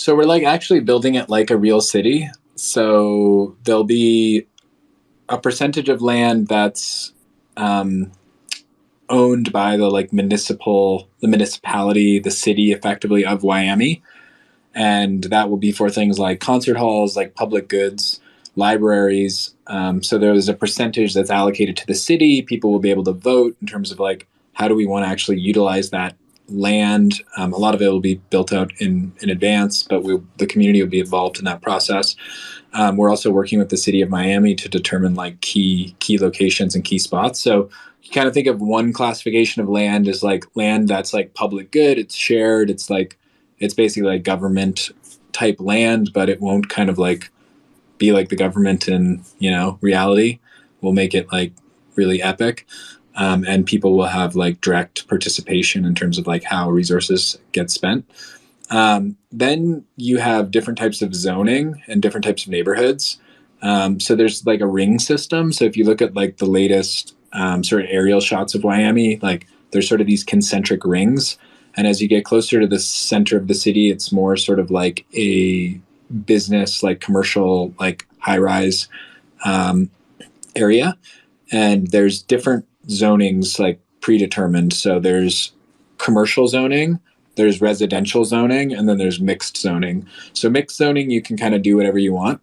So we're like actually building it like a real city. So there'll be a percentage of land that's um, owned by the like the municipality, the city effectively of Wyoming. And that will be for things like concert halls, like public goods, libraries. So there's a percentage that's allocated to the city. People will be able to vote in terms of like, how do we want to actually utilize that land? A lot of it will be built out in advance, but the community will be involved in that process. We're also working with the city of Miami to determine like key locations and key spots. So you kind of think of one classification of land as like land that's like public good. It's shared. It's basically like government type land, but it won't kind of like be like the government in, reality. We'll make it like really epic. And people will have like direct participation in terms of like how resources get spent. Then you have different types of zoning and different types of neighborhoods. So there's like a ring system. So if you look at like the latest sort of aerial shots of Miami, like there's sort of these concentric rings. And as you get closer to the center of the city, it's more sort of like a business, like commercial, like high rise area. And there's different zonings like predetermined. So there's commercial zoning, there's residential zoning, and then there's mixed zoning. So mixed zoning, you can kind of do whatever you want.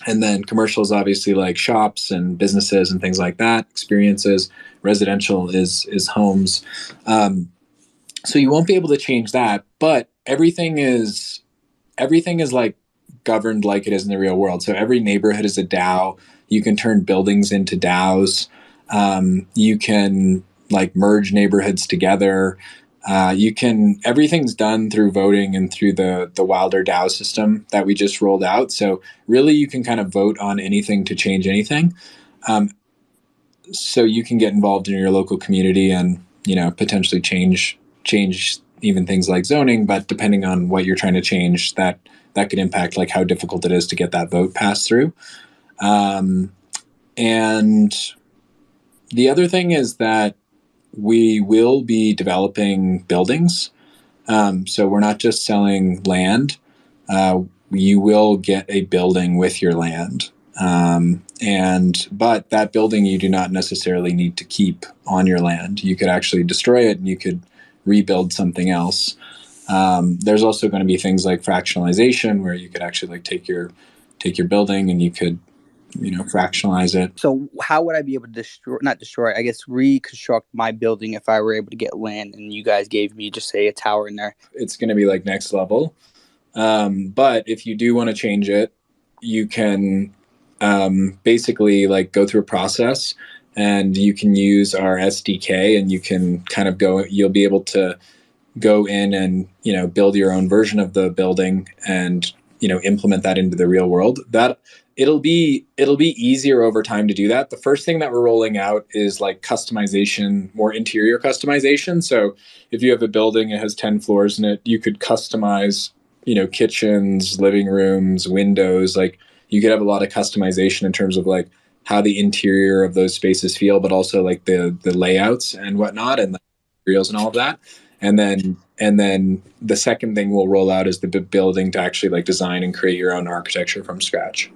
And then commercial is obviously like shops and businesses and things like that, experiences. Residential is homes. So you won't be able to change that, but everything is like governed like it is in the real world. So every neighborhood is a DAO. You can turn buildings into DAOs. You can like merge neighborhoods together. Everything's done through voting and through the Wilder DAO system that we just rolled out. So really you can kind of vote on anything to change anything. So you can get involved in your local community and, potentially change even things like zoning, but depending on what you're trying to change, that could impact like how difficult it is to get that vote passed through. And the other thing is that we will be developing buildings. So we're not just selling land. You will get a building with your land. But that building you do not necessarily need to keep on your land. You could actually destroy it and you could rebuild something else. There's also going to be things like fractionalization where you could actually like take your building and you could, fractionalize it. So how would I be able to I guess reconstruct my building if I were able to get land and you guys gave me just say a tower in there? It's going to be like next level. But if you do want to change it, you can basically like go through a process and you can use our SDK and you can kind of you'll be able to go in and, build your own version of the building and, implement that into the real world. That it'll be easier over time to do that. The first thing that we're rolling out is like customization, more interior customization. So if you have a building, it has 10 floors in it, you could customize, kitchens, living rooms, windows. Like you could have a lot of customization in terms of like how the interior of those spaces feel, but also like the layouts and whatnot and the materials and all of that. And then the second thing we'll roll out is the building to actually like design and create your own architecture from scratch.